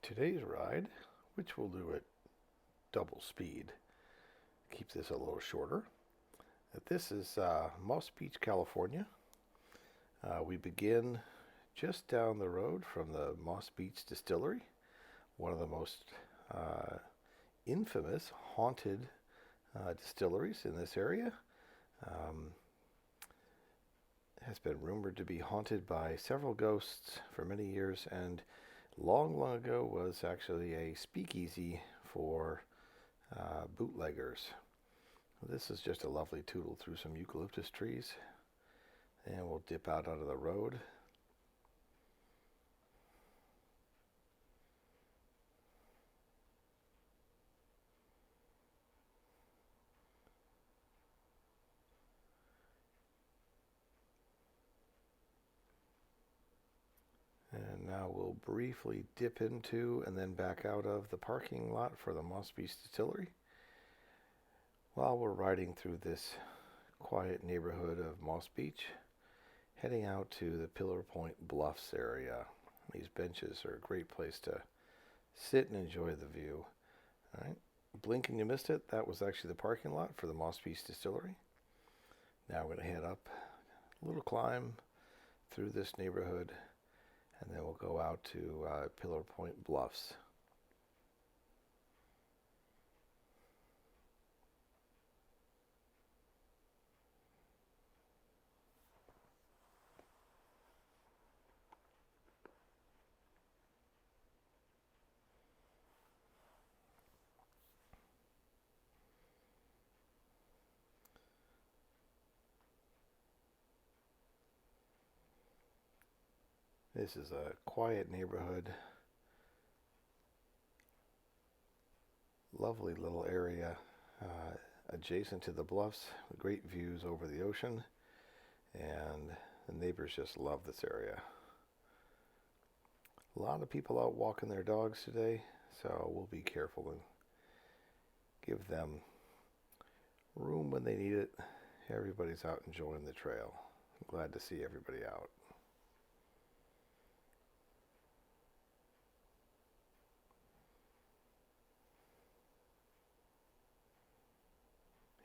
today's ride, which we'll do at double speed, keep this a little shorter. This is Moss Beach, California. We begin just down the road from the Moss Beach Distillery, one of the most infamous haunted distilleries in this area. Um, has been rumored to be haunted by several ghosts for many years, and long ago was actually a speakeasy for bootleggers. This is just a lovely tootle through some eucalyptus trees, and we'll dip out onto the road. And now we'll briefly dip into and then back out of the parking lot for the Moss Beach Distillery. While we're riding through this quiet neighborhood of Moss Beach, heading out to the Pillar Point Bluffs area. These benches are a great place to sit and enjoy the view. All right, blink and you missed it. That was actually the parking lot for the Moss Beach Distillery. Now we're going to head up a little climb through this neighborhood, and then we'll go out to Pillar Point Bluffs. This is a quiet neighborhood, lovely little area adjacent to the bluffs, great views over the ocean, and the neighbors just love this area. A lot of people out walking their dogs today, so we'll be careful and give them room when they need it. Everybody's out enjoying the trail. I'm glad to see everybody out.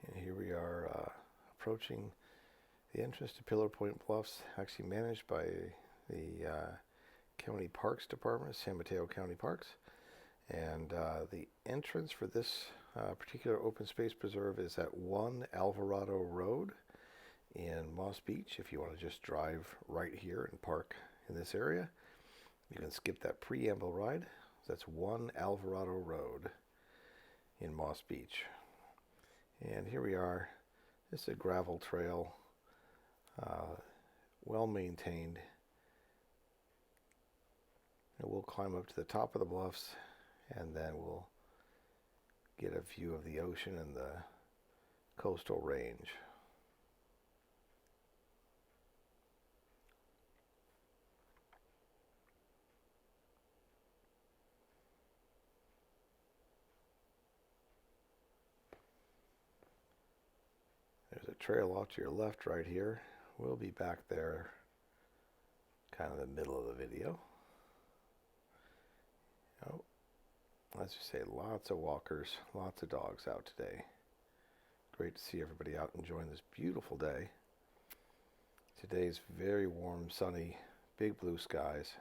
And here we are approaching the entrance to Pillar Point Bluffs, actually managed by the County Parks Department, San Mateo County Parks. And the entrance for this particular open space preserve is at 1 Alvarado Road in Moss Beach. If you want to just drive right here and park in this area, you can skip that preamble ride. That's 1 Alvarado Road in Moss Beach. And here we are. This is a gravel trail, well maintained. And we'll climb up to the top of the bluffs, and then we'll get a view of the ocean and the coastal range. There's a trail off to your left right here. We'll be back there kind of in the middle of the video. Oh, as you say, lots of walkers, lots of dogs out today. Great to see everybody out enjoying this beautiful day. Today's very warm, sunny, big blue skies.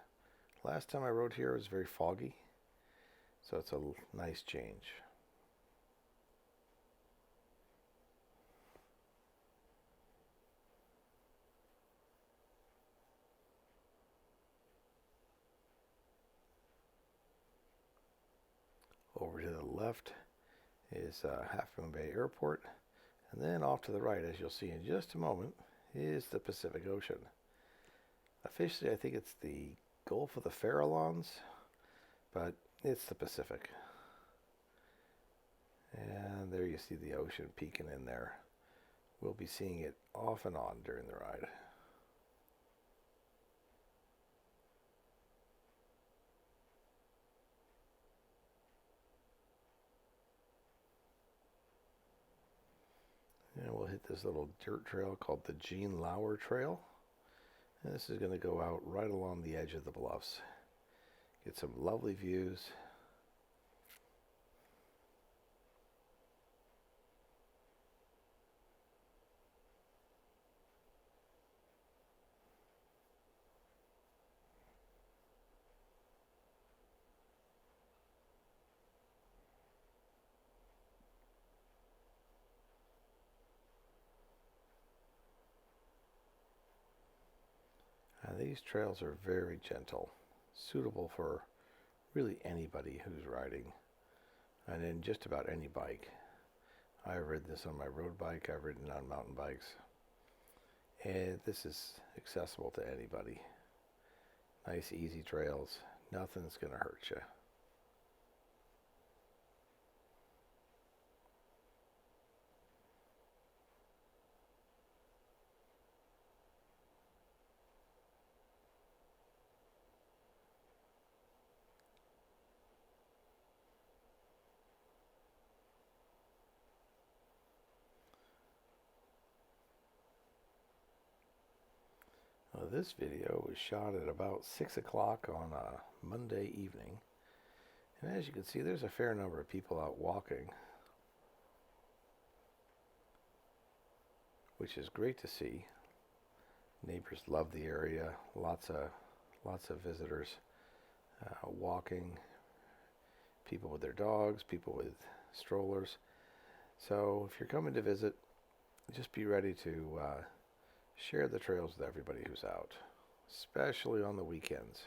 Last time I rode here it was very foggy, so it's a nice change. Over to the left is Half Moon Bay Airport, and then off to the right, as you'll see in just a moment, is the Pacific Ocean. Officially, I think it's the Gulf of the Farallones, but it's the Pacific. And there you see the ocean peeking in there. We'll be seeing it off and on during the ride. And we'll hit this little dirt trail called the Gene Lauer Trail. And this is going to go out right along the edge of the bluffs. Get some lovely views. These trails are very gentle, suitable for really anybody who's riding, and in just about any bike. I've ridden this on my road bike, I've ridden on mountain bikes, and this is accessible to anybody. Nice, easy trails, nothing's going to hurt you. This video was shot at about 6 o'clock on a Monday evening. And as you can see, there's a fair number of people out walking, which is great to see. Neighbors love the area. Lots of visitors walking. People with their dogs, people with strollers. So if you're coming to visit, just be ready to share the trails with everybody who's out, especially on the weekends.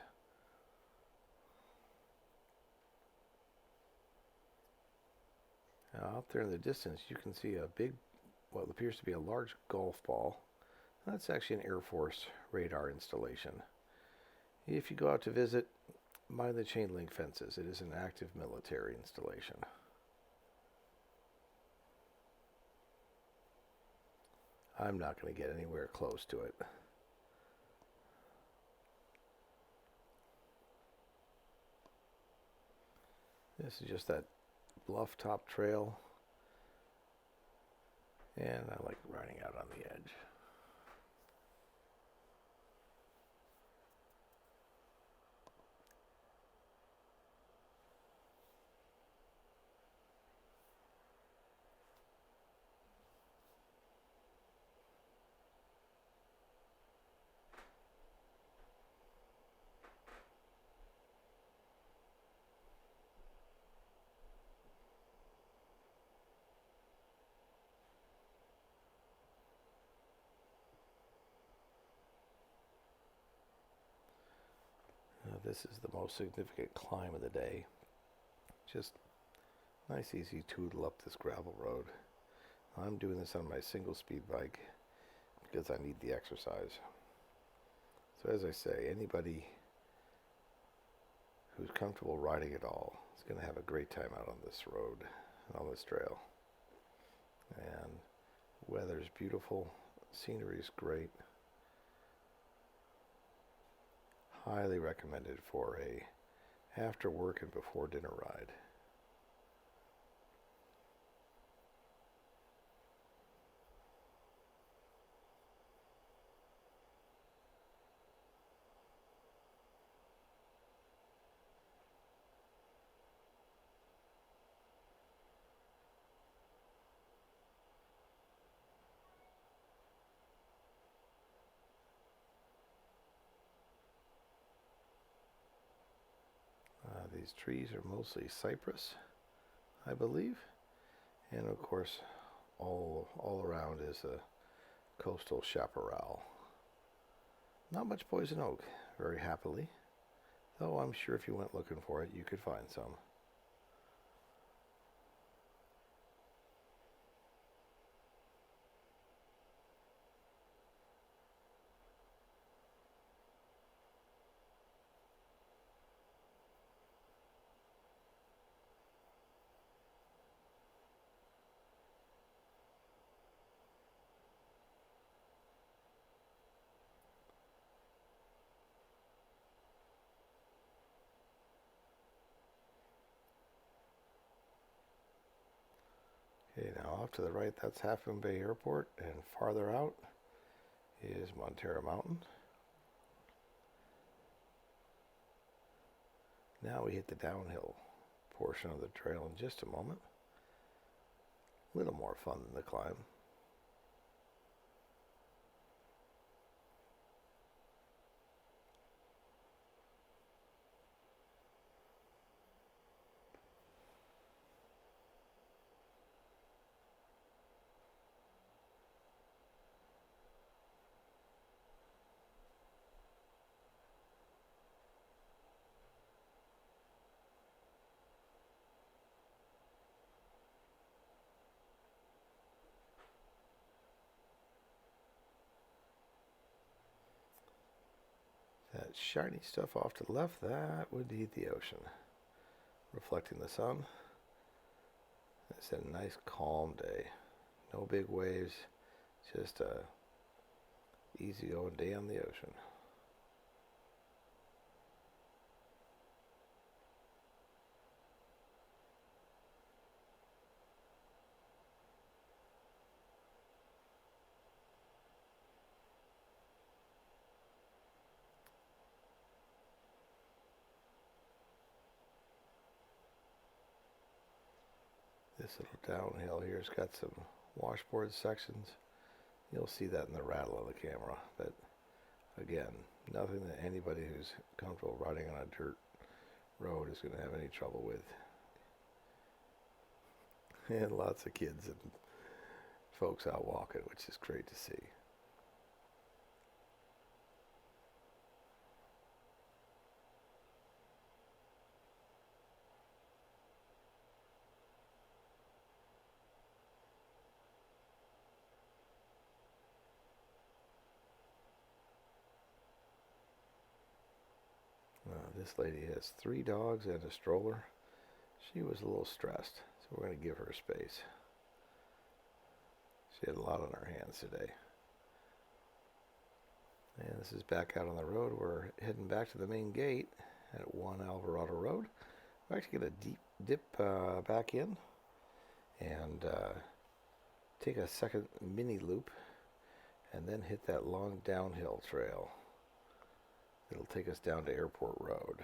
Now, out there in the distance, you can see a big, what appears to be a large golf ball. That's actually an Air Force radar installation. If you go out to visit, mind the chain link fences. It is an active military installation. I'm not going to get anywhere close to it. This is just that bluff top trail, and I like riding out on the edge. This is the most significant climb of the day. Just nice easy tootle up this gravel road. I'm doing this on my single speed bike because I need the exercise. So as I say, anybody who's comfortable riding at all is going to have a great time out on this road, on this trail. And weather's beautiful, scenery's great. Highly recommended for a after work and before dinner ride. These trees are mostly cypress, I believe, and of course all around is a coastal chaparral. Not much poison oak, very happily, though I'm sure if you went looking for it you could find some. Okay, now off to the right, that's Half Moon Bay Airport, and farther out is Montera Mountain. Now we hit the downhill portion of the trail in just a moment. A little more fun than the climb. That shiny stuff off to the left, that would be the ocean, reflecting the sun. It's a nice calm day. No big waves, just a easy going day on the ocean. This little downhill here has got some washboard sections. You'll see that in the rattle of the camera, but again, nothing that anybody who's comfortable riding on a dirt road is going to have any trouble with. And lots of kids and folks out walking, which is great to see. This lady has 3 dogs and a stroller. She was a little stressed, so we're going to give her space. She had a lot on her hands today. And this is back out on the road. We're heading back to the main gate at 1 Alvarado Road. We're actually going to dip back in and take a second mini loop and then hit that long downhill trail. It'll take us down to Airport Road.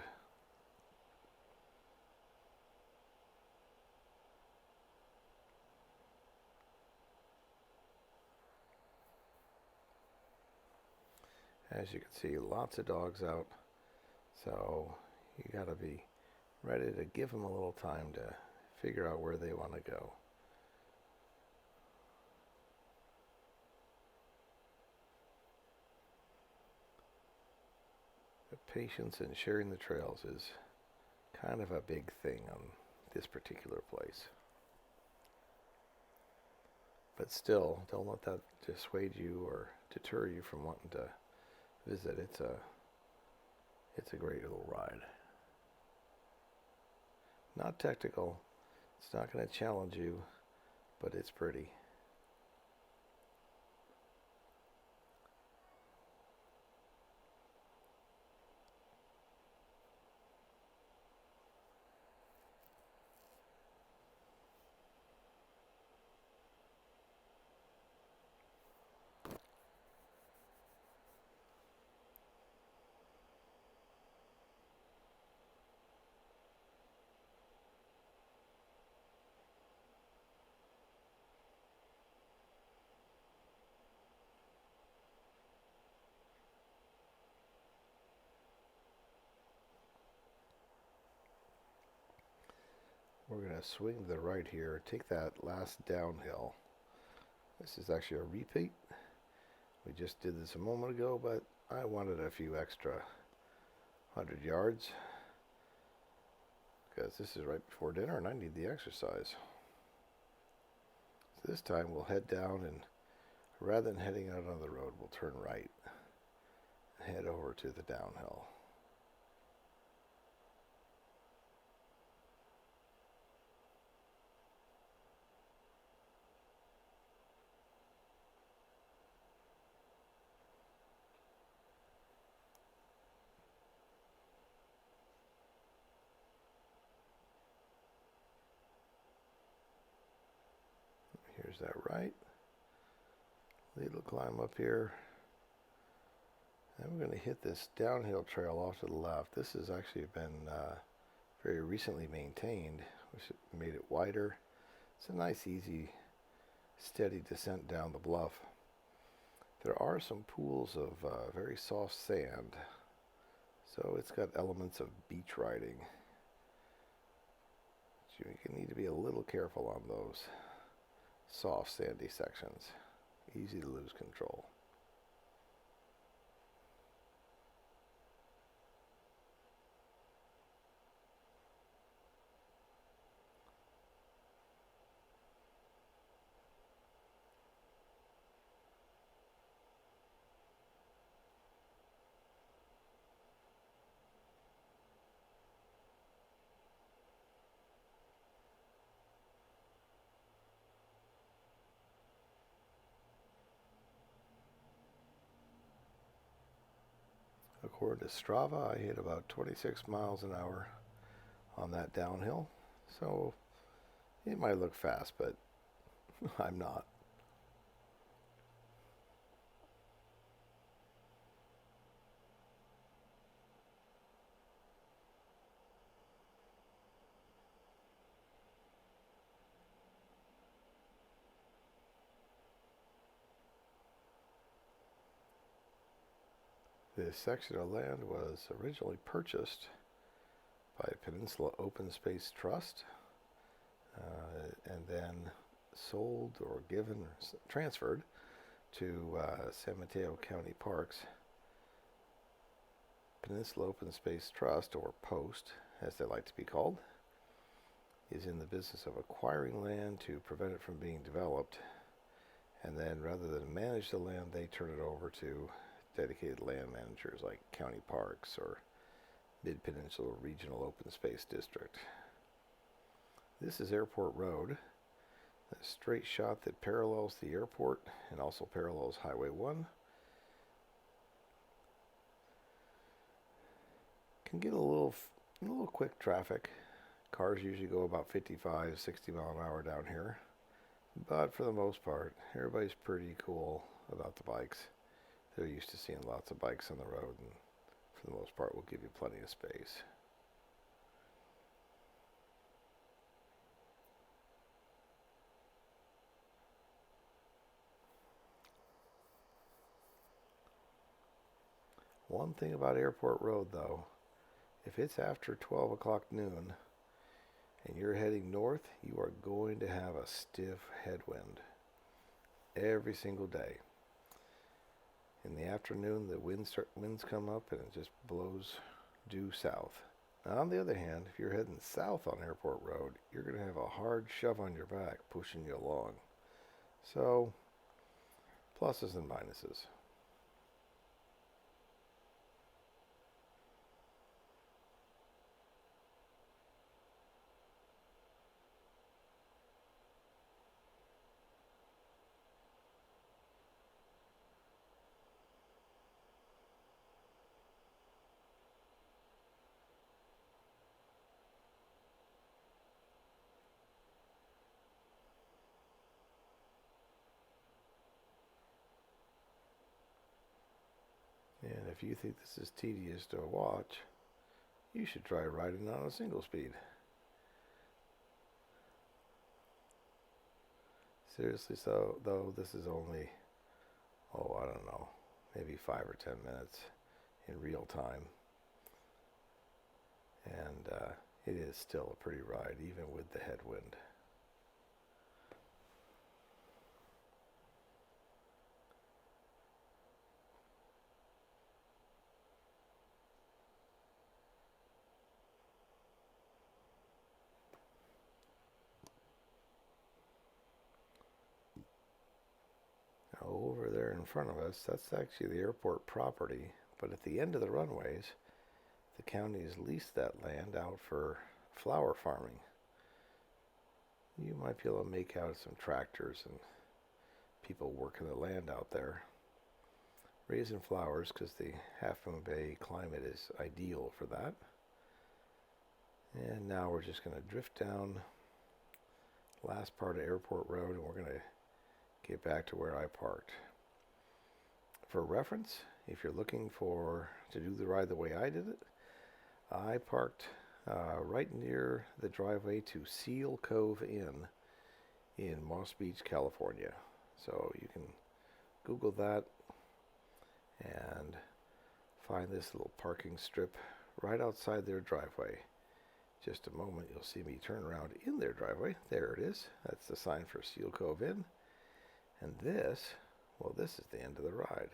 As you can see, lots of dogs out, so you got to be ready to give them a little time to figure out where they want to go. Patience and sharing the trails is kind of a big thing on this particular place. But still, don't let that dissuade you or deter you from wanting to visit. It's a great little ride. Not technical. It's not going to challenge you, but it's pretty. We're going to swing to the right here, take that last downhill. This is actually a repeat. We just did this a moment ago, but I wanted a few extra 100 yards because this is right before dinner and I need the exercise. So this time we'll head down, and rather than heading out on the road, we'll turn right and head over to the downhill. Here's that right. Little climb up here. And we're going to hit this downhill trail off to the left. This has actually been very recently maintained, which made it wider. It's a nice, easy, steady descent down the bluff. There are some pools of very soft sand, so it's got elements of beach riding. So you need to be a little careful on those soft, sandy sections. Easy to lose control. According to Strava, I hit about 26 miles an hour on that downhill. So it might look fast, but I'm not. This section of land was originally purchased by Peninsula Open Space Trust and then sold or given or transferred to San Mateo County Parks. Peninsula Open Space Trust, or POST as they like to be called, is in the business of acquiring land to prevent it from being developed, and then rather than manage the land, they turn it over to dedicated land managers like county parks or Mid-Peninsula Regional Open Space District. This is Airport Road, a straight shot that parallels the airport and also parallels Highway 1. Can get a little quick traffic. Cars usually go about 55, 60 mile an hour down here, but for the most part, everybody's pretty cool about the bikes. They're used to seeing lots of bikes on the road, and for the most part will give you plenty of space. One thing about Airport Road, though, if it's after 12 o'clock noon and you're heading north, you are going to have a stiff headwind every single day. In the afternoon, the winds come up and it just blows due south. Now, on the other hand, if you're heading south on Airport Road, you're going to have a hard shove on your back pushing you along. So, pluses and minuses. And if you think this is tedious to watch, you should try riding on a single speed. Seriously, so though this is only, I don't know, maybe 5 or 10 minutes in real time. And it is still a pretty ride, even with the headwind. Now over there in front of us, that's actually the airport property, but at the end of the runways, the county has leased that land out for flower farming. You might be able to make out some tractors and people working the land out there, raising flowers, because the Half Moon Bay climate is ideal for that. And now we're just going to drift down last part of Airport Road, and we're going to get back to where I parked. For reference, if you're looking to do the ride the way I did it, I parked right near the driveway to Seal Cove Inn in Moss Beach, California. So you can Google that and find this little parking strip right outside their driveway. Just a moment, you'll see me turn around in their driveway. There it is. That's the sign for Seal Cove Inn. And this, well, this is the end of the ride.